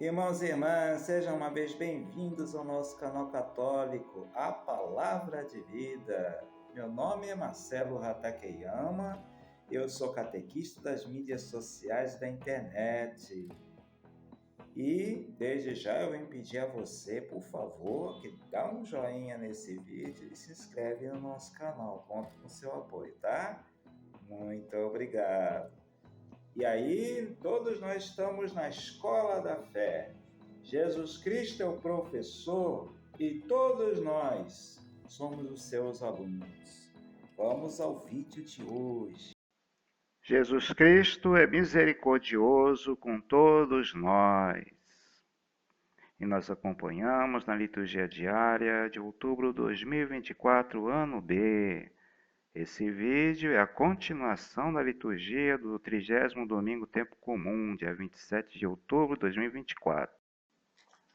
Irmãos e irmãs, sejam uma vez bem-vindos ao nosso canal católico, A Palavra de Vida. Meu nome é Marcelo Hatakeyama, eu sou catequista das mídias sociais da internet. E desde já eu venho pedir a você, por favor, que dá um joinha nesse vídeo e se inscreve no nosso canal. Conto com seu apoio, tá? Muito obrigado. E aí, todos nós estamos na escola da fé. Jesus Cristo é o professor e todos nós somos os seus alunos. Vamos ao vídeo de hoje. Jesus Cristo é misericordioso com todos nós. E nós acompanhamos na liturgia diária de outubro de 2024, ano B. Esse vídeo é a continuação da liturgia do 30º domingo tempo comum, dia 27 de outubro de 2024.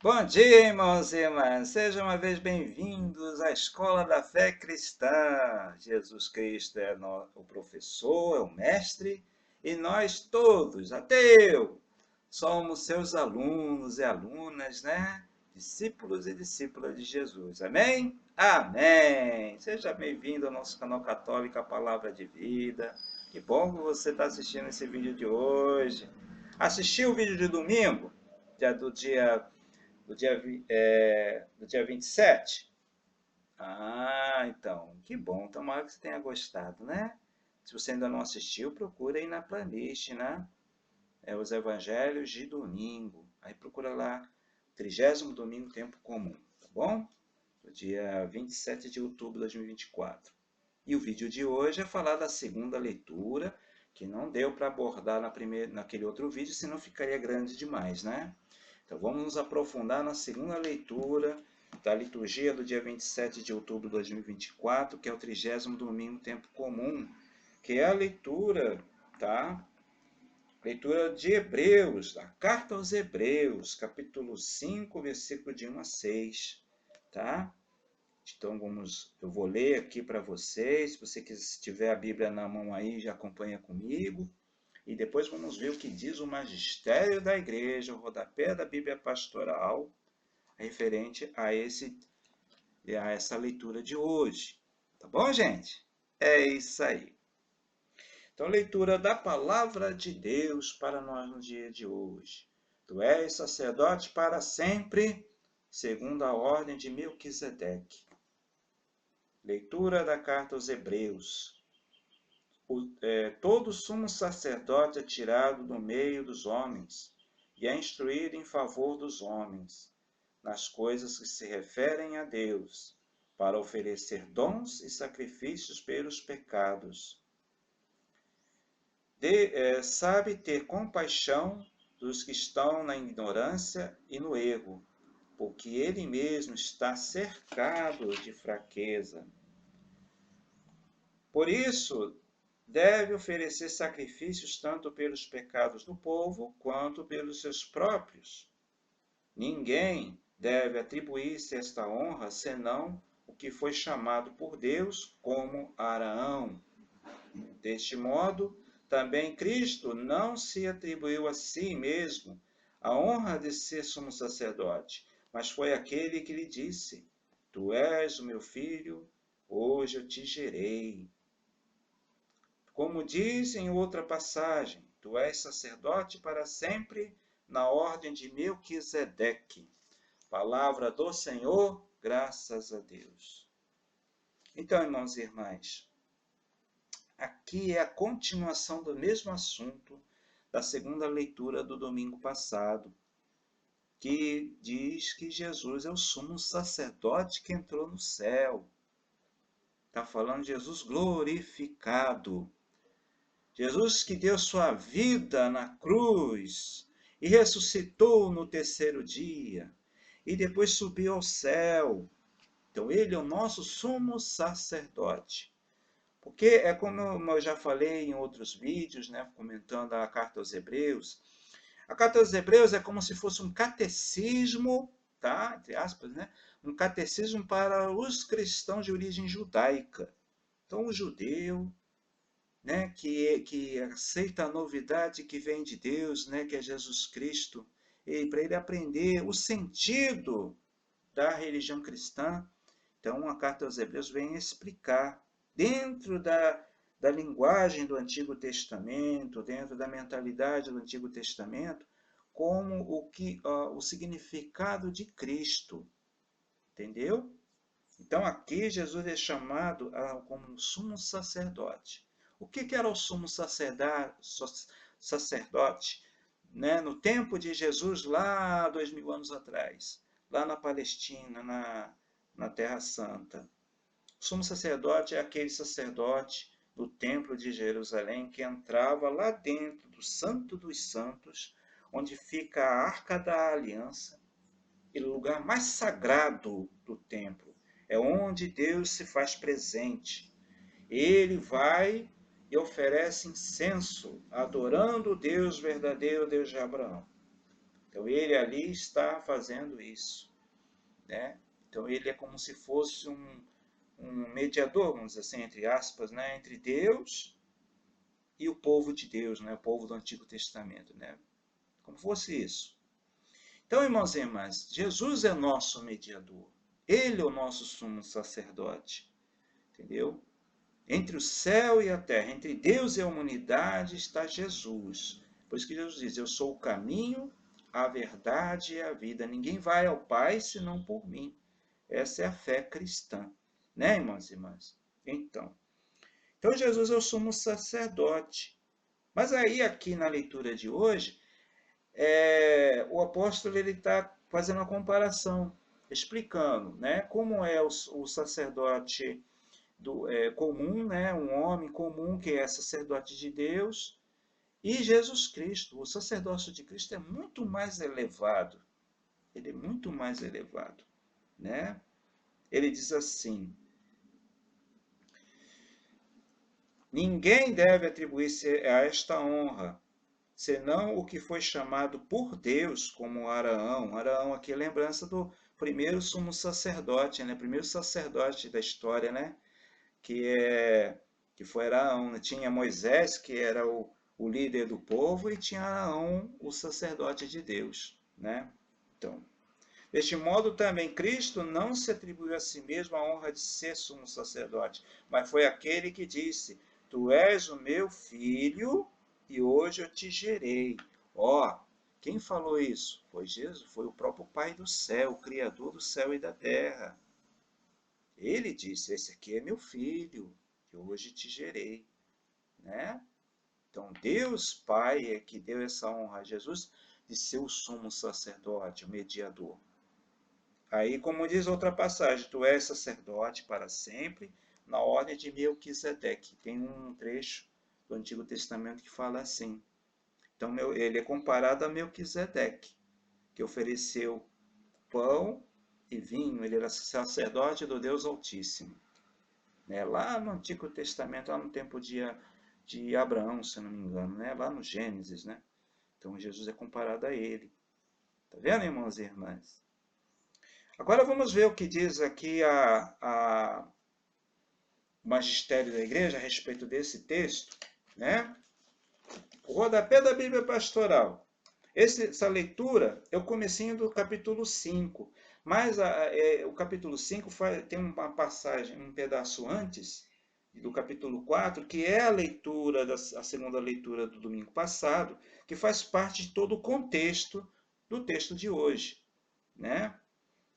Bom dia, irmãos e irmãs. Sejam uma vez bem-vindos à Escola da Fé Cristã. Jesus Cristo é o professor, é o mestre, e nós todos, até eu, somos seus alunos e alunas, né? Discípulos e discípulas de Jesus. Amém? Amém! Seja bem-vindo ao nosso canal católico, A Palavra de Vida. Que bom que você está assistindo esse vídeo de hoje. Assistiu o vídeo de domingo, do dia 27? Ah, então, que bom. Tomara que você tenha gostado, né? Se você ainda não assistiu, procura aí na playlist, né? Os Evangelhos de domingo. Aí procura lá, 30º domingo, tempo comum, tá bom? Do dia 27 de outubro de 2024. E o vídeo de hoje é falar da segunda leitura, que não deu para abordar naquele outro vídeo, senão ficaria grande demais, né? Então vamos nos aprofundar na segunda leitura da liturgia do dia 27 de outubro de 2024, que é o 30º domingo, tempo comum, que é a leitura, tá? Leitura de Hebreus, a carta aos Hebreus, capítulo 5, versículo de 1 a 6, tá? Então eu vou ler aqui para vocês, se você tiver a Bíblia na mão aí, já acompanha comigo. E depois vamos ver o que diz o magistério da igreja, o rodapé da Bíblia pastoral, referente a essa leitura de hoje. Tá bom, gente? É isso aí. Então, leitura da palavra de Deus para nós no dia de hoje. Tu és sacerdote para sempre, segundo a ordem de Melquisedeque. Leitura da carta aos Hebreus. Todo sumo sacerdote é tirado do meio dos homens e é instruído em favor dos homens, nas coisas que se referem a Deus, para oferecer dons e sacrifícios pelos pecados. Sabe ter compaixão dos que estão na ignorância e no erro, porque ele mesmo está cercado de fraqueza. Por isso, deve oferecer sacrifícios tanto pelos pecados do povo quanto pelos seus próprios. Ninguém deve atribuir-se esta honra senão o que foi chamado por Deus, como Araão. Deste modo, também Cristo não se atribuiu a si mesmo a honra de ser sumo sacerdote, mas foi aquele que lhe disse: Tu és o meu filho, hoje eu te gerei. Como diz em outra passagem, tu és sacerdote para sempre na ordem de Melquisedeque. Palavra do Senhor, graças a Deus. Então, irmãos e irmãs, aqui é a continuação do mesmo assunto da segunda leitura do domingo passado, que diz que Jesus é o sumo sacerdote que entrou no céu. Está falando de Jesus glorificado. Jesus que deu sua vida na cruz e ressuscitou no terceiro dia e depois subiu ao céu. Então ele é o nosso sumo sacerdote. Porque é como eu já falei em outros vídeos, né, comentando a carta aos Hebreus. A carta aos Hebreus é como se fosse um catecismo, tá? Entre aspas, né? Um catecismo para os cristãos de origem judaica. Então o judeu, né, que aceita a novidade que vem de Deus, né, que é Jesus Cristo, para ele aprender o sentido da religião cristã. Então, a carta aos Hebreus vem explicar, dentro da linguagem do Antigo Testamento, dentro da mentalidade do Antigo Testamento, como o significado de Cristo. Entendeu? Então, aqui Jesus é chamado como sumo sacerdote. O que era o sumo sacerdote? Né? No tempo de Jesus, lá 2000 anos atrás, lá na Palestina, na Terra Santa. O sumo sacerdote é aquele sacerdote do Templo de Jerusalém que entrava lá dentro do Santo dos Santos, onde fica a Arca da Aliança, e o lugar mais sagrado do templo. É onde Deus se faz presente. Ele vai e oferece incenso, adorando o Deus verdadeiro, Deus de Abraão. Então ele ali está fazendo isso, né? Então ele é como se fosse um mediador, vamos dizer assim, entre aspas, né? Entre Deus e o povo de Deus, né? O povo do Antigo Testamento, né? Como fosse isso. Então, irmãos e irmãs, Jesus é nosso mediador. Ele é o nosso sumo sacerdote. Entendeu? Entre o céu e a terra, entre Deus e a humanidade, está Jesus. Por isso que Jesus diz, eu sou o caminho, a verdade e a vida. Ninguém vai ao Pai senão por mim. Essa é a fé cristã. Né, irmãos e irmãs? Então Jesus é o sumo sacerdote. Mas aí, aqui na leitura de hoje, o apóstolo está fazendo uma comparação, explicando, né, como é o sacerdote comum, né, um homem comum que é sacerdote de Deus, e Jesus Cristo. O sacerdócio de Cristo é muito mais elevado. Ele é muito mais elevado, né? Ele diz assim: ninguém deve atribuir-se a esta honra, senão o que foi chamado por Deus como Araão. Araão aqui é lembrança do primeiro sumo sacerdote, né? Primeiro sacerdote da história, né? Que foi Araão, né? Tinha Moisés, que era o líder do povo, e tinha Araão, o sacerdote de Deus, né? Então, deste modo também Cristo não se atribuiu a si mesmo a honra de ser sumo sacerdote, mas foi aquele que disse: tu és o meu filho, e hoje eu te gerei. Ó, quem falou isso? Foi Jesus, foi o próprio Pai do céu, o Criador do céu e da terra. Ele disse, esse aqui é meu filho, que hoje te gerei. Né? Então, Deus Pai é que deu essa honra a Jesus de ser o sumo sacerdote, o mediador. Aí, como diz outra passagem, tu és sacerdote para sempre, na ordem de Melquisedeque. Tem um trecho do Antigo Testamento que fala assim. Então, ele é comparado a Melquisedeque, que ofereceu pão e vinho. Ele era sacerdote do Deus Altíssimo. Né? Lá no Antigo Testamento, lá no tempo de Abraão, se não me engano, né? Lá no Gênesis. Né? Então, Jesus é comparado a ele. Tá vendo, irmãos e irmãs? Agora vamos ver o que diz aqui o magistério da igreja a respeito desse texto, né? O rodapé da Bíblia Pastoral. Essa leitura é o comecinho do capítulo 5, mas o capítulo 5 tem uma passagem, um pedaço antes do capítulo 4, que é a segunda leitura do domingo passado, que faz parte de todo o contexto do texto de hoje, né?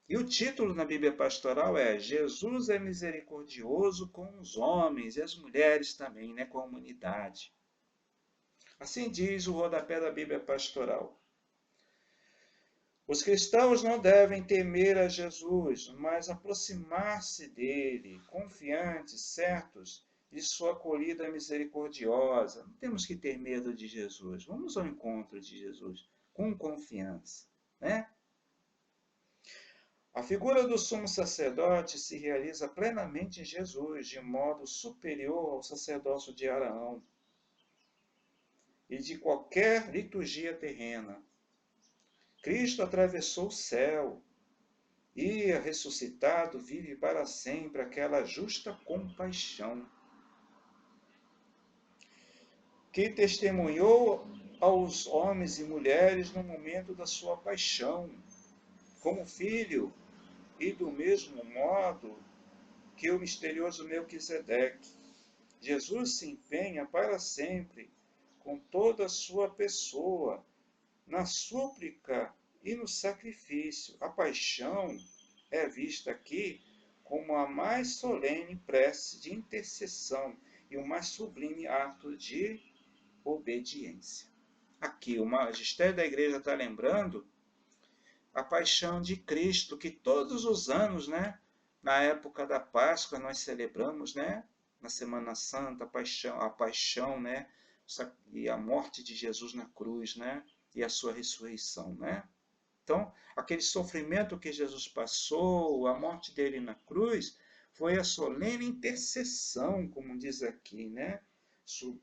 E o título na Bíblia Pastoral é Jesus é misericordioso com os homens e as mulheres também, né, com a humanidade. Assim diz o rodapé da Bíblia Pastoral. Os cristãos não devem temer a Jesus, mas aproximar-se dele, confiantes, certos de sua acolhida misericordiosa. Não temos que ter medo de Jesus. Vamos ao encontro de Jesus com confiança, né? A figura do sumo sacerdote se realiza plenamente em Jesus, de modo superior ao sacerdócio de Araão e de qualquer liturgia terrena. Cristo atravessou o céu e, ressuscitado, vive para sempre aquela justa compaixão que testemunhou aos homens e mulheres no momento da sua paixão, como filho, e do mesmo modo que o misterioso Melquisedeque. Jesus se empenha para sempre, com toda a sua pessoa, na súplica e no sacrifício. A paixão é vista aqui como a mais solene prece de intercessão e o mais sublime ato de obediência. Aqui o magistério da igreja está lembrando a paixão de Cristo, que todos os anos, né, na época da Páscoa, nós celebramos, né, na Semana Santa, a paixão, né, e a morte de Jesus na cruz, né, e a sua ressurreição, né. Então, aquele sofrimento que Jesus passou, a morte dele na cruz, foi a solene intercessão, como diz aqui, né?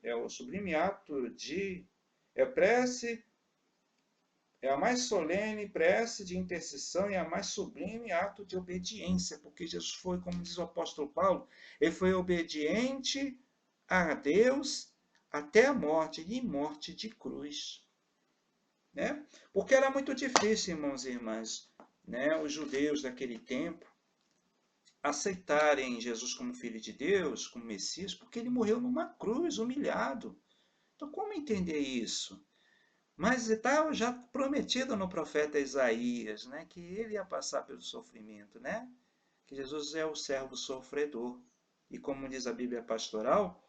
É o sublime ato de prece, é a mais solene prece de intercessão e a mais sublime ato de obediência, porque Jesus foi, como diz o apóstolo Paulo, ele foi obediente a Deus até a morte, e morte de cruz. Né? Porque era muito difícil, irmãos e irmãs, né, os judeus daquele tempo aceitarem Jesus como Filho de Deus, como Messias, porque ele morreu numa cruz, humilhado. Então, como entender isso? Mas estava já prometido no profeta Isaías, né, que ele ia passar pelo sofrimento, né? Que Jesus é o servo sofredor. E como diz a Bíblia pastoral,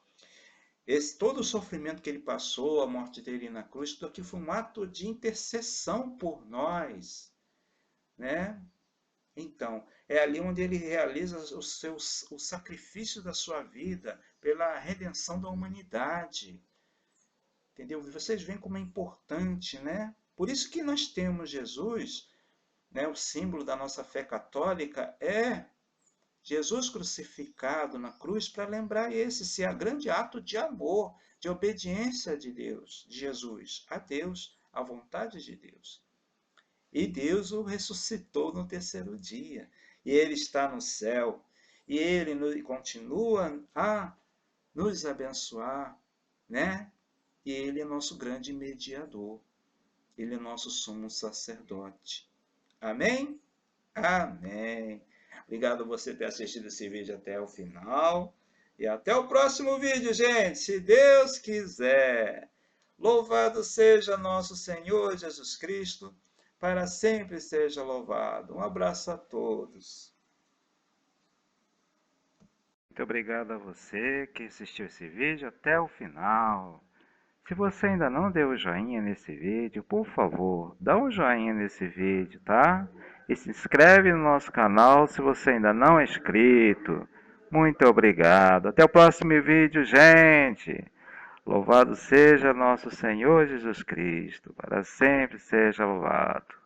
todo o sofrimento que ele passou, a morte dele na cruz, tudo aqui foi um ato de intercessão por nós, né? Então, é ali onde ele realiza o sacrifício da sua vida pela redenção da humanidade. Entendeu? Vocês veem como é importante, né? Por isso que nós temos Jesus, né? O símbolo da nossa fé católica é Jesus crucificado na cruz, para lembrar esse grande ato de amor, de obediência de Deus, de Jesus, a Deus, à vontade de Deus. E Deus o ressuscitou no terceiro dia. E ele está no céu. E ele continua a nos abençoar, né? E ele é nosso grande mediador. Ele é nosso sumo sacerdote. Amém? Amém. Obrigado por você ter assistido esse vídeo até o final. E até o próximo vídeo, gente, se Deus quiser. Louvado seja nosso Senhor Jesus Cristo, para sempre seja louvado. Um abraço a todos. Muito obrigado a você que assistiu esse vídeo até o final. Se você ainda não deu o joinha nesse vídeo, por favor, dá um joinha nesse vídeo, tá? E se inscreve no nosso canal se você ainda não é inscrito. Muito obrigado. Até o próximo vídeo, gente. Louvado seja nosso Senhor Jesus Cristo, para sempre seja louvado.